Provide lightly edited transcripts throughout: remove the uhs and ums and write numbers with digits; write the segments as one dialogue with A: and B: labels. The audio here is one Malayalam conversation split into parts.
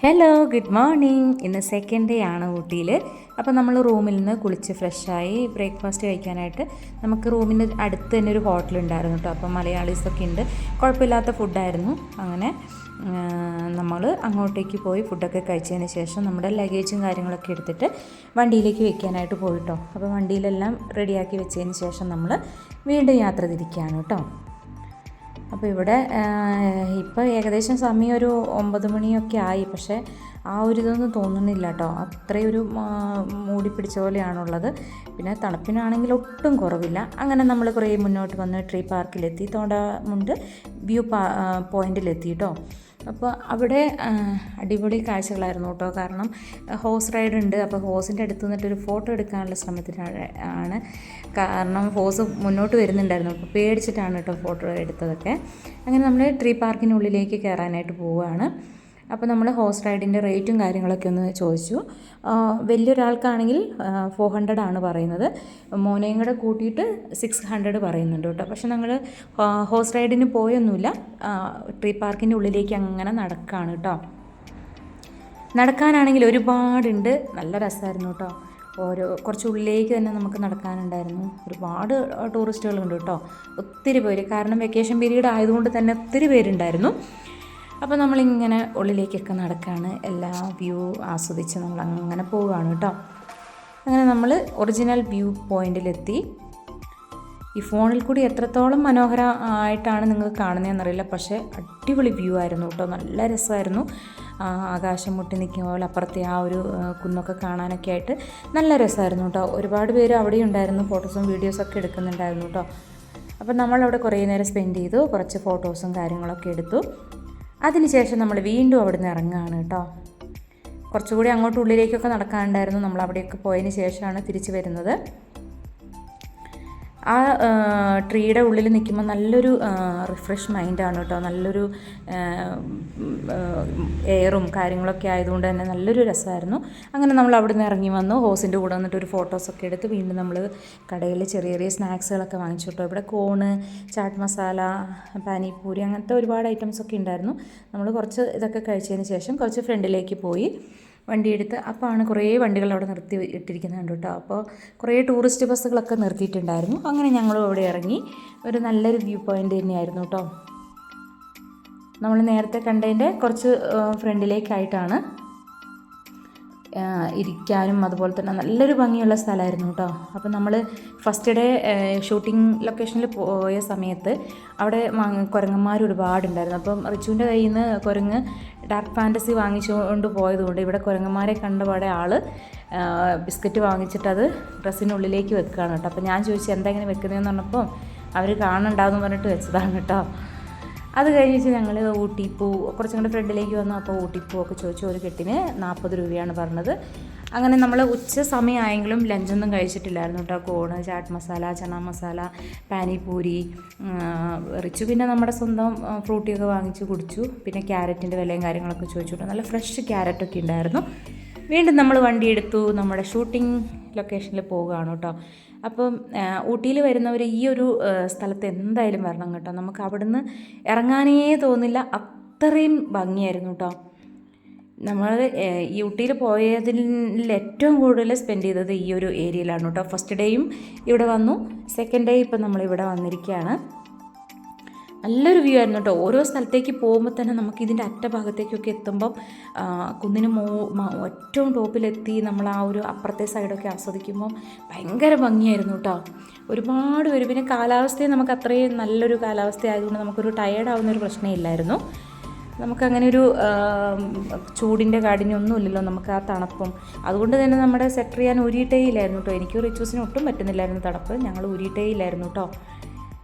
A: Hello, good morning. ഇന്ന് സെക്കൻഡ് ഡേ ആണ് ഊട്ടിയിൽ. അപ്പോൾ നമ്മൾ റൂമിൽ നിന്ന് കുളിച്ച് ഫ്രഷായി ബ്രേക്ക്ഫാസ്റ്റ് കഴിക്കാനായിട്ട് നമുക്ക് റൂമിൻ്റെ അടുത്ത് തന്നെ ഒരു ഹോട്ടലുണ്ടായിരുന്നു കേട്ടോ. അപ്പോൾ മലയാളീസൊക്കെ ഉണ്ട്, കുഴപ്പമില്ലാത്ത ഫുഡായിരുന്നു. അങ്ങനെ നമ്മൾ അങ്ങോട്ടേക്ക് പോയി ഫുഡൊക്കെ കഴിച്ചതിന് ശേഷം നമ്മുടെ ലഗേജും കാര്യങ്ങളൊക്കെ എടുത്തിട്ട് വണ്ടിയിലേക്ക് വെക്കാനായിട്ട് പോയിട്ടോ. അപ്പോൾ വണ്ടിയിലെല്ലാം റെഡിയാക്കി വെച്ചതിന് ശേഷം നമ്മൾ വീണ്ടും യാത്ര തിരിക്കുകയാണ് കേട്ടോ. അപ്പോൾ ഇവിടെ ഇപ്പോൾ ഏകദേശം സമയം ഒരു 9 മണിയൊക്കെ ആയി. പക്ഷേ ആ ഒരു ഇതൊന്നും തോന്നുന്നില്ല കേട്ടോ. അത്രയൊരു മൂടി പിടിച്ച പോലെയാണുള്ളത്. പിന്നെ തണുപ്പിനാണെങ്കിൽ ഒട്ടും കുറവില്ല. അങ്ങനെ നമ്മൾ കുറേ മുന്നോട്ട് വന്ന് ട്രീ പാർക്കിലെത്തി, തോണ്ടാമുണ്ട് വ്യൂ പോയിൻറ്റിലെത്തി കേട്ടോ. അപ്പോൾ അവിടെ അടിപൊളി കാഴ്ചകളായിരുന്നു കേട്ടോ. കാരണം ഹോഴ്സ് റൈഡ് ഉണ്ട്. അപ്പോൾ ഹോഴ്സിൻ്റെ അടുത്ത് നിന്നിട്ടൊരു ഫോട്ടോ എടുക്കാനുള്ള ശ്രമത്തിലാണ്. കാരണം ഹോഴ്സ് മുന്നോട്ട് വരുന്നുണ്ടായിരുന്നു. അപ്പോൾ പേടിച്ചിട്ടാണ് കേട്ടോ ഫോട്ടോ എടുത്തതൊക്കെ. അങ്ങനെ നമ്മൾ ട്രീ പാർക്കിനുള്ളിലേക്ക് കയറാനായിട്ട് പോവുകയാണ്. അപ്പോൾ നമ്മൾ ഹോഴ്സ് റൈഡിൻ്റെ റേറ്റും കാര്യങ്ങളൊക്കെ ഒന്ന് ചോദിച്ചു. വലിയൊരാൾക്കാണെങ്കിൽ 400 ആണ് പറയുന്നത്. മോനെയും കൂടെ കൂട്ടിയിട്ട് 600 പറയുന്നുണ്ട് കേട്ടോ. പക്ഷെ ഞങ്ങൾ ഹോഴ്സ് റൈഡിന് പോയൊന്നുമില്ല. ട്രീ പാർക്കിൻ്റെ ഉള്ളിലേക്ക് അങ്ങനെ നടക്കുകയാണ് കേട്ടോ. നടക്കാനാണെങ്കിൽ ഒരുപാടുണ്ട്, നല്ല രസമായിരുന്നു കേട്ടോ. കുറച്ച് ഉള്ളിലേക്ക് തന്നെ നമുക്ക് നടക്കാനുണ്ടായിരുന്നു. ഒരുപാട് ടൂറിസ്റ്റുകളുണ്ട് കേട്ടോ, ഒത്തിരി പേര്. കാരണം വെക്കേഷൻ പീരീഡ് ആയതുകൊണ്ട് തന്നെ ഒത്തിരി പേരുണ്ടായിരുന്നു. അപ്പോൾ നമ്മളിങ്ങനെ ഉള്ളിലേക്കൊക്കെ നടക്കുകയാണ്. എല്ലാ വ്യൂ ആസ്വദിച്ച് നമ്മൾ അങ്ങനെ പോവുകയാണ് കേട്ടോ. അങ്ങനെ നമ്മൾ ഒറിജിനൽ വ്യൂ പോയിൻറ്റിലെത്തി. ഈ ഫോണിൽ കൂടി എത്രത്തോളം മനോഹരമായിട്ടാണ് നിങ്ങൾ കാണുന്നതെന്നറിയില്ല, പക്ഷേ അടിപൊളി വ്യൂ ആയിരുന്നു കേട്ടോ. നല്ല രസമായിരുന്നു. ആകാശം മുട്ടി നിൽക്കുന്ന പോലെ അപ്പുറത്തെ ആ ഒരു കുന്നൊക്കെ കാണാനൊക്കെ ആയിട്ട് നല്ല രസമായിരുന്നു കേട്ടോ. ഒരുപാട് പേര് അവിടെ ഉണ്ടായിരുന്നു, ഫോട്ടോസും വീഡിയോസൊക്കെ എടുക്കുന്നുണ്ടായിരുന്നു കേട്ടോ. അപ്പോൾ നമ്മളവിടെ കുറേ നേരം സ്പെൻഡ് ചെയ്തു, കുറച്ച് ഫോട്ടോസും കാര്യങ്ങളൊക്കെ എടുത്തു. അതിനുശേഷം നമ്മൾ വീണ്ടും അവിടെ നിന്ന് ഇറങ്ങുകയാണ് കേട്ടോ. കുറച്ചുകൂടി അങ്ങോട്ട് ഉള്ളിലേക്കൊക്കെ നടക്കാനുണ്ടായിരുന്നു. നമ്മൾ അവിടെയൊക്കെ പോയതിന് ശേഷമാണ് തിരിച്ച് വരുന്നത്. ആ ട്രീയുടെ ഉള്ളിൽ നിൽക്കുമ്പോൾ നല്ലൊരു റിഫ്രഷ് മൈൻഡാണ് കേട്ടോ. നല്ലൊരു എയറും കാര്യങ്ങളൊക്കെ ആയതുകൊണ്ട് തന്നെ നല്ലൊരു രസമായിരുന്നു. അങ്ങനെ നമ്മൾ അവിടെ നിന്ന് ഇറങ്ങി വന്നു. ഹോസിൻ്റെ കൂടെ വന്നിട്ട് ഒരു ഫോട്ടോസൊക്കെ എടുത്ത് വീണ്ടും നമ്മൾ കടയിൽ ചെറിയ ചെറിയ സ്നാക്സുകളൊക്കെ വാങ്ങിച്ചു കേട്ടോ. ഇവിടെ കോണ്, ചാട്ട് മസാല, പാനിപൂരി, അങ്ങനത്തെ ഒരുപാട് ഐറ്റംസൊക്കെ ഉണ്ടായിരുന്നു. നമ്മൾ കുറച്ച് ഇതൊക്കെ കഴിച്ചതിന് ശേഷം കുറച്ച് ഫ്രണ്ടിലേക്ക് പോയി വണ്ടിയെടുത്ത്. അപ്പോൾ കുറേ വണ്ടികൾ അവിടെ നിർത്തി ഇട്ടിരിക്കുന്നുണ്ട് കേട്ടോ. അപ്പോൾ കുറേ ടൂറിസ്റ്റ് ബസ്സുകളൊക്കെ നിർത്തിയിട്ടുണ്ടായിരുന്നു. അങ്ങനെ ഞങ്ങളും അവിടെ ഇറങ്ങി. ഒരു നല്ലൊരു വ്യൂ പോയിൻ്റ് തന്നെയായിരുന്നു കേട്ടോ. നമ്മൾ നേരത്തെ കണ്ടതിൻ്റെ കുറച്ച് ഫ്രണ്ടിലേക്കായിട്ടാണ് ഇരിക്കാനും അതുപോലെ തന്നെ നല്ലൊരു ഭംഗിയുള്ള സ്ഥലമായിരുന്നു കേട്ടോ. അപ്പോൾ നമ്മൾ ഫസ്റ്റ് ഡേ ഷൂട്ടിംഗ് ലൊക്കേഷനിൽ പോയ സമയത്ത് അവിടെ കുരങ്ങന്മാർ ഒരുപാടുണ്ടായിരുന്നു. അപ്പം റിച്ചുവിൻ്റെ കയ്യിൽ നിന്ന് കുരങ്ങ് ഡാർക്ക് ഫാൻറ്റസി വാങ്ങിച്ചുകൊണ്ട് പോയതുകൊണ്ട് ഇവിടെ കുരങ്ങന്മാരെ കണ്ടപാടെ ബിസ്ക്കറ്റ് വാങ്ങിച്ചിട്ട് അത് ഡ്രസ്സിനുള്ളിലേക്ക് വെക്കുകയാണ് കേട്ടോ. അപ്പോൾ ഞാൻ ചോദിച്ചു എന്താ ഇങ്ങനെ വെക്കുന്നതെന്ന് പറഞ്ഞപ്പോൾ അവർ കാണണ്ടാന്ന് പറഞ്ഞിട്ട് വെച്ചതാണ് കേട്ടോ. അത് കഴിഞ്ഞിട്ട് ഞങ്ങൾ ഊട്ടിപ്പൂ കുറച്ചും കൂടെ ഫ്രണ്ടിലേക്ക് വന്നു. അപ്പോൾ ഊട്ടിപ്പൂ ഒക്കെ ചോദിച്ചു. ഒരു കെട്ടിന് 40 രൂപയാണ് പറഞ്ഞത്. അങ്ങനെ നമ്മൾ ഉച്ച സമയമായെങ്കിലും ലഞ്ചൊന്നും കഴിച്ചിട്ടില്ലായിരുന്നു കേട്ടോ. കോണ്, ചാട്ട് മസാല, ചന മസാല, പാനിപൂരി, റിച്ചു പിന്നെ നമ്മുടെ സ്വന്തം ഫ്രൂട്ടിയൊക്കെ വാങ്ങിച്ച് കുടിച്ചു. പിന്നെ ക്യാരറ്റിൻ്റെ വിലയും കാര്യങ്ങളൊക്കെ ചോദിച്ചു കേട്ടോ. നല്ല ഫ്രഷ് ക്യാരറ്റൊക്കെ ഉണ്ടായിരുന്നു. വീണ്ടും നമ്മൾ വണ്ടി എടുത്തു, നമ്മുടെ ഷൂട്ടിംഗ് ലൊക്കേഷനിൽ പോവുകയാണ് കേട്ടോ. അപ്പം ഊട്ടിയിൽ വരുന്നവർ ഈ ഒരു സ്ഥലത്ത് എന്തായാലും വരണം കേട്ടോ. നമുക്ക് അവിടുന്ന് ഇറങ്ങാനേ തോന്നില്ല, അത്രയും ഭംഗിയായിരുന്നു കേട്ടോ. നമ്മൾ ഈ ഊട്ടിയിൽ പോയതിൽ ഏറ്റവും കൂടുതൽ സ്പെൻഡ് ചെയ്തത് ഈ ഒരു ഏരിയയിലാണ് കേട്ടോ. ഫസ്റ്റ് ഡേയും ഇവിടെ വന്നു, സെക്കൻഡ് ഡേ ഇപ്പം നമ്മളിവിടെ വന്നിരിക്കുകയാണ്. നല്ലൊരു വ്യൂ ആയിരുന്നു കേട്ടോ. ഓരോ സ്ഥലത്തേക്ക് പോകുമ്പോൾ തന്നെ നമുക്ക് ഇതിൻ്റെ അറ്റഭാഗത്തേക്കൊക്കെ എത്തുമ്പം കുന്നിന് ഏറ്റവും ടോപ്പിലെത്തി നമ്മൾ ആ ഒരു അപ്പുറത്തെ സൈഡൊക്കെ ആസ്വദിക്കുമ്പം ഭയങ്കര ഭംഗിയായിരുന്നു കേട്ടോ. ഒരുപാട് പേര്, പിന്നെ കാലാവസ്ഥയും നമുക്ക് അത്രയും നല്ലൊരു കാലാവസ്ഥ ആയതുകൊണ്ട് നമുക്കൊരു ടയേർഡാവുന്നൊരു പ്രശ്നമില്ലായിരുന്നു. നമുക്കങ്ങനെ ഒരു ചൂടിൻ്റെ കാഠിന്യമൊന്നും ഇല്ലല്ലോ, നമുക്ക് ആ തണുപ്പും. അതുകൊണ്ട് തന്നെ നമ്മുടെ സെറ്റ് ചെയ്യാൻ ഊരിയിട്ടേ ഇല്ലായിരുന്നു കേട്ടോ. എനിക്ക് റിച്ചൂസിന് ഒട്ടും പറ്റുന്നില്ലായിരുന്നു തണുപ്പ്. ഞങ്ങൾ ഊരിയിട്ടേ ഇല്ലായിരുന്നു കേട്ടോ.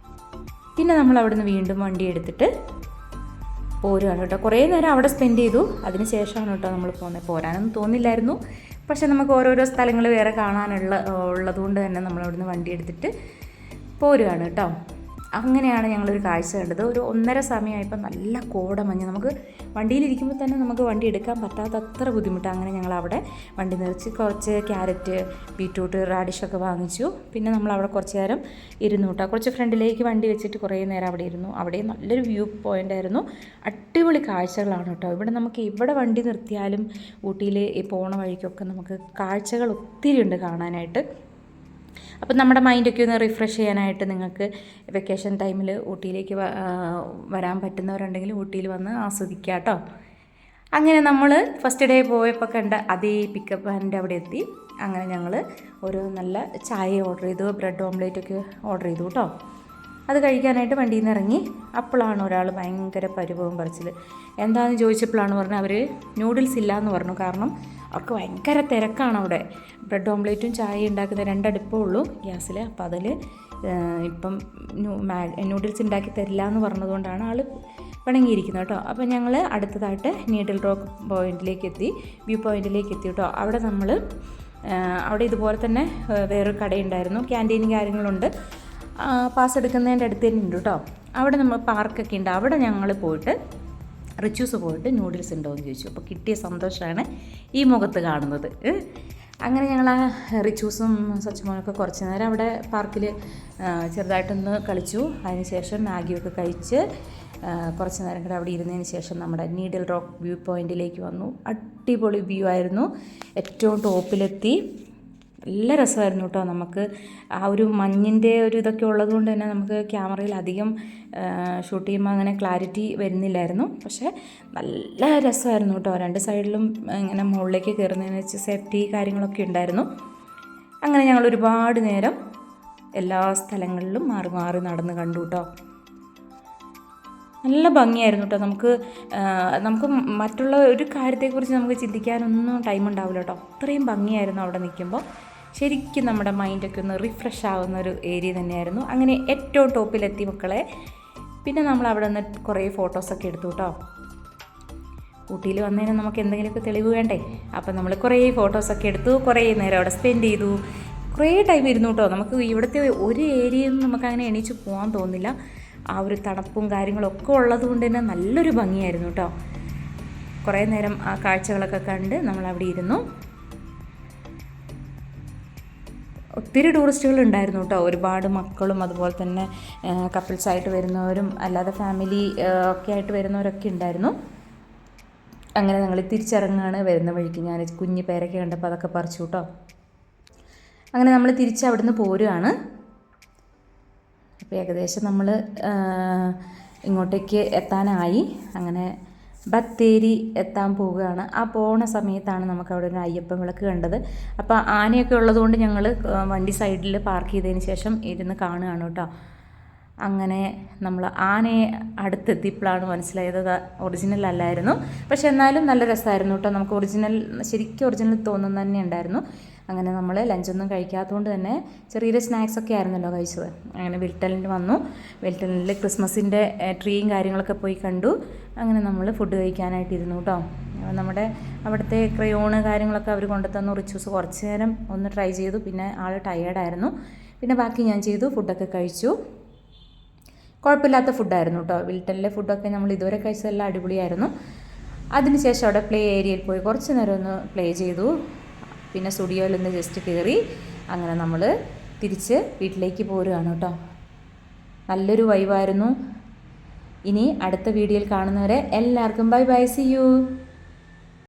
A: പിന്നെ നമ്മൾ അവിടെ നിന്ന് വീണ്ടും വണ്ടി എടുത്തിട്ട് പോരുകയാണ് കേട്ടോ. കുറേ നേരം അവിടെ സ്പെൻഡ് ചെയ്തു. അതിന് ശേഷമാണ് കേട്ടോ നമ്മൾ പോകുന്നത്. പോരാനൊന്നും തോന്നില്ലായിരുന്നു, പക്ഷേ നമുക്ക് ഓരോരോ സ്ഥലങ്ങൾ വേറെ ഉള്ളതുകൊണ്ട് തന്നെ നമ്മൾ അവിടെ നിന്ന് വണ്ടി എടുത്തിട്ട് പോരുകയാണ് കേട്ടോ. അങ്ങനെയാണ് ഞങ്ങളൊരു കാഴ്ച കണ്ടത്. ഒരു 1:30 സമയമായപ്പോൾ നല്ല കോടമഞ്ഞ്. നമുക്ക് വണ്ടിയിലിരിക്കുമ്പോൾ തന്നെ നമുക്ക് വണ്ടി എടുക്കാൻ പറ്റാത്ത അത്ര ബുദ്ധിമുട്ടാണ്. അങ്ങനെ ഞങ്ങളവിടെ വണ്ടി നിറച്ച് കുറച്ച് ക്യാരറ്റ്, ബീറ്റ്റൂട്ട്, റാഡിഷൊക്കെ വാങ്ങിച്ചു. പിന്നെ നമ്മളവിടെ കുറച്ച് നേരം ഇരുന്നു കേട്ടോ. കുറച്ച് ഫ്രണ്ടിലേക്ക് വണ്ടി വെച്ചിട്ട് കുറേ നേരം അവിടെ ഇരുന്നു. അവിടെ നല്ലൊരു വ്യൂ പോയിൻ്റ് ആയിരുന്നു. അടിപൊളി കാഴ്ചകളാണ് കേട്ടോ. ഇവിടെ നമുക്ക് ഇവിടെ വണ്ടി നിർത്തിയാലും ഊട്ടിയിൽ ഈ പോണ വഴിക്കൊക്കെ നമുക്ക് കാഴ്ചകൾ ഒത്തിരി ഉണ്ട് കാണാനായിട്ട്. അപ്പം നമ്മുടെ മൈൻഡൊക്കെ ഒന്ന് റിഫ്രഷ് ചെയ്യാനായിട്ട് നിങ്ങൾക്ക് വെക്കേഷൻ ടൈമിൽ ഊട്ടിയിലേക്ക് വരാൻ പറ്റുന്നവരുണ്ടെങ്കിൽ ഊട്ടിയിൽ വന്ന് ആസ്വദിക്കുക കേട്ടോ. അങ്ങനെ നമ്മൾ ഫസ്റ്റ് ഡേ പോയപ്പോൾ കണ്ട അതേ പിക്കപ്പ് വാനിൻ്റെ അവിടെ എത്തി. അങ്ങനെ ഞങ്ങൾ ഒരു നല്ല ചായ ഓർഡർ ചെയ്തു, ബ്രെഡ് ഓംലേറ്റൊക്കെ ഓർഡർ ചെയ്തു കേട്ടോ. അത് കഴിക്കാനായിട്ട് വണ്ടിയിൽ നിന്ന് ഇറങ്ങി. അപ്പോഴാണ് ഒരാൾ ഭയങ്കര പരിഭവം പറച്ചിൽ. എന്താണെന്ന് ചോദിച്ചപ്പോഴാണ് പറഞ്ഞത് അവർ നൂഡിൽസ് ഇല്ല എന്ന് പറഞ്ഞു. കാരണം അവർക്ക് ഭയങ്കര തിരക്കാണ് അവിടെ. ബ്രെഡ് ഓംലേറ്റും ചായ ഉണ്ടാക്കുന്ന 2 അടുപ്പേ ഉള്ളൂ ഗ്യാസിൽ. അപ്പോൾ അതിൽ ഇപ്പം നൂഡിൽസ് ഉണ്ടാക്കി തരില്ല എന്ന് പറഞ്ഞതുകൊണ്ടാണ് ആൾ പിണങ്ങിയിരിക്കുന്നത് കേട്ടോ. അപ്പോൾ ഞങ്ങൾ അടുത്തതായിട്ട് നീഡിൽ റോക്ക് പോയിൻറ്റിലേക്ക് എത്തി, വ്യൂ പോയിൻറ്റിലേക്ക് എത്തി കേട്ടോ. അവിടെ നമ്മൾ അവിടെ ഇതുപോലെ തന്നെ വേറൊരു കടയുണ്ടായിരുന്നു, ക്യാൻറ്റീനും കാര്യങ്ങളുണ്ട്. പാസ് എടുക്കുന്നതിൻ്റെ അടുത്ത് തന്നെ ഉണ്ട് കേട്ടോ. അവിടെ നമ്മൾ പാർക്കൊക്കെ ഉണ്ട്. അവിടെ ഞങ്ങൾ പോയിട്ട് റിച്ചൂസ് പോയിട്ട് നൂഡിൽസ് ഉണ്ടോ എന്ന് ചോദിച്ചു. അപ്പോൾ കിട്ടിയ സന്തോഷമാണ് ഈ മുഖത്ത് കാണുന്നത്. അങ്ങനെ ഞങ്ങൾ ആ റിച്ചൂസും സച്ചുമോനൊക്കെ കുറച്ച് നേരം അവിടെ പാർക്കിൽ ചെറുതായിട്ടൊന്ന് കളിച്ചു. അതിനുശേഷം മാഗിയൊക്കെ കഴിച്ച് കുറച്ച് നേരം കൂടെ അവിടെ ഇരുന്നതിന് ശേഷം നമ്മുടെ നീഡിൽ റോക്ക് വ്യൂ പോയിൻറ്റിലേക്ക് വന്നു. അടിപൊളി വ്യൂ ആയിരുന്നു. ഏറ്റവും ടോപ്പിലെത്തി. നല്ല രസമായിരുന്നു കേട്ടോ. നമുക്ക് ആ ഒരു മഞ്ഞിൻ്റെ ഒരു ഇതൊക്കെ ഉള്ളതുകൊണ്ട് തന്നെ നമുക്ക് ക്യാമറയിൽ അധികം ഷൂട്ട് ചെയ്യുമ്പോൾ അങ്ങനെ ക്ലാരിറ്റി വരുന്നില്ലായിരുന്നു. പക്ഷേ നല്ല രസമായിരുന്നു കേട്ടോ. 2 സൈഡിലും ഇങ്ങനെ മുകളിലേക്ക് കയറുന്നതിന് വെച്ച് സേഫ്റ്റി കാര്യങ്ങളൊക്കെ ഉണ്ടായിരുന്നു. അങ്ങനെ ഞങ്ങൾ ഒരുപാട് നേരം എല്ലാ സ്ഥലങ്ങളിലും മാറി മാറി നടന്ന് കണ്ടു കേട്ടോ. നല്ല ഭംഗിയായിരുന്നു കേട്ടോ. നമുക്ക് മറ്റുള്ള ഒരു കാര്യത്തെക്കുറിച്ച് നമുക്ക് ചിന്തിക്കാനൊന്നും ടൈം ഉണ്ടാവില്ല കേട്ടോ. അത്രയും ഭംഗിയായിരുന്നു അവിടെ നിൽക്കുമ്പോൾ. ശരിക്കും നമ്മുടെ മൈൻഡൊക്കെ ഒന്ന് റിഫ്രഷ് ആവുന്ന ഒരു ഏരിയ തന്നെയായിരുന്നു. അങ്ങനെ ഏറ്റവും ടോപ്പിലെത്തി മക്കളെ. പിന്നെ നമ്മൾ അവിടെ നിന്ന് കുറേ ഫോട്ടോസൊക്കെ എടുത്തു കേട്ടോ. ഊട്ടിയിൽ വന്നതിന് നമുക്ക് എന്തെങ്കിലുമൊക്കെ തെളിവ് വേണ്ടേ. അപ്പം നമ്മൾ കുറേ ഫോട്ടോസൊക്കെ എടുത്തു, കുറേ നേരം അവിടെ സ്പെൻഡ് ചെയ്തു, കുറേ ടൈം ഇരുന്നു കേട്ടോ. നമുക്ക് ഇവിടുത്തെ ഒരു ഏരിയയിൽ നിന്ന് നമുക്കങ്ങനെ എണീച്ച് പോകാൻ തോന്നില്ല. ആ ഒരു തണുപ്പും കാര്യങ്ങളൊക്കെ ഉള്ളത് കൊണ്ട് തന്നെ നല്ലൊരു ഭംഗിയായിരുന്നു കേട്ടോ. കുറേ നേരം ആ കാഴ്ചകളൊക്കെ കണ്ട് നമ്മളവിടെ ഇരുന്നു. ഒത്തിരി ടൂറിസ്റ്റുകൾ ഉണ്ടായിരുന്നു കേട്ടോ. ഒരുപാട് മക്കളും അതുപോലെ തന്നെ കപ്പിൾസായിട്ട് വരുന്നവരും അല്ലാതെ ഫാമിലി ഒക്കെ ആയിട്ട് വരുന്നവരൊക്കെ ഉണ്ടായിരുന്നു. അങ്ങനെ ഞങ്ങൾ തിരിച്ചിറങ്ങുകയാണ്. വരുന്ന വഴിക്ക് ഞാൻ കുഞ്ഞ് പേരൊക്കെ കണ്ടപ്പോൾ അതൊക്കെ പറിച്ചു കേട്ടോ. അങ്ങനെ നമ്മൾ തിരിച്ച് അവിടുന്ന് പോരുകയാണ്. അപ്പോൾ ഏകദേശം നമ്മൾ ഇങ്ങോട്ടേക്ക് എത്താനായി. അങ്ങനെ ബത്തേരി എത്താൻ പോവുകയാണ്. ആ പോണ സമയത്താണ് നമുക്ക് അവിടെ ഒരു അയ്യപ്പൻ വിളക്ക് കണ്ടത്. അപ്പോൾ ആനയൊക്കെ ഉള്ളതുകൊണ്ട് ഞങ്ങൾ വണ്ടി സൈഡിൽ പാർക്ക് ചെയ്തതിന് ശേഷം ഇരുന്ന് കാണുകയാണ് കേട്ടോ. അങ്ങനെ നമ്മൾ ആനയെ അടുത്തെത്തിയപ്പോഴാണ് മനസ്സിലായത് ഒറിജിനൽ അല്ലായിരുന്നു. പക്ഷെ എന്നാലും നല്ല രസമായിരുന്നു കേട്ടോ. നമുക്ക് ശരിക്കും ഒറിജിനൽ തോന്നുന്നത് തന്നെ ഉണ്ടായിരുന്നു. അങ്ങനെ നമ്മൾ ലഞ്ചൊന്നും കഴിക്കാത്തതുകൊണ്ട് തന്നെ ചെറിയൊരു സ്നാക്സൊക്കെ ആയിരുന്നല്ലോ കഴിച്ചത്. അങ്ങനെ വിൽട്ടലിൽ വന്നു. വിൽട്ടലിൽ ക്രിസ്മസിൻ്റെ ട്രീയും കാര്യങ്ങളൊക്കെ പോയി കണ്ടു. അങ്ങനെ നമ്മൾ ഫുഡ് കഴിക്കാനായിട്ടിരുന്നു കേട്ടോ. നമ്മുടെ അവിടുത്തെ ക്രയോണ് കാര്യങ്ങളൊക്കെ അവർ കൊണ്ടുതന്നു. റിച്ചൂസ് കുറച്ച് നേരം ഒന്ന് ട്രൈ ചെയ്തു. പിന്നെ ആൾ ടയേർഡായിരുന്നു. പിന്നെ ബാക്കി ഞാൻ ചെയ്തു, ഫുഡൊക്കെ കഴിച്ചു. കുഴപ്പമില്ലാത്ത ഫുഡായിരുന്നു കേട്ടോ. വിൽട്ടലിലെ ഫുഡൊക്കെ നമ്മൾ ഇതുവരെ കഴിച്ചതെല്ലാം അടിപൊളിയായിരുന്നു. അതിനുശേഷം അവിടെ പ്ലേ ഏരിയയിൽ പോയി കുറച്ച് നേരം ഒന്ന് പ്ലേ ചെയ്തു. പിന്നെ സ്റ്റുഡിയോയിൽ നിന്ന് ജസ്റ്റ് കയറി അങ്ങനെ നമ്മൾ തിരിച്ച് വീട്ടിലേക്ക് പോരുകയാണ് കേട്ടോ. നല്ലൊരു വൈബായിരുന്നു. ഇനി അടുത്ത വീഡിയോയിൽ കാണുന്നവരെ എല്ലാവർക്കും ബൈ ബൈ, സി യു.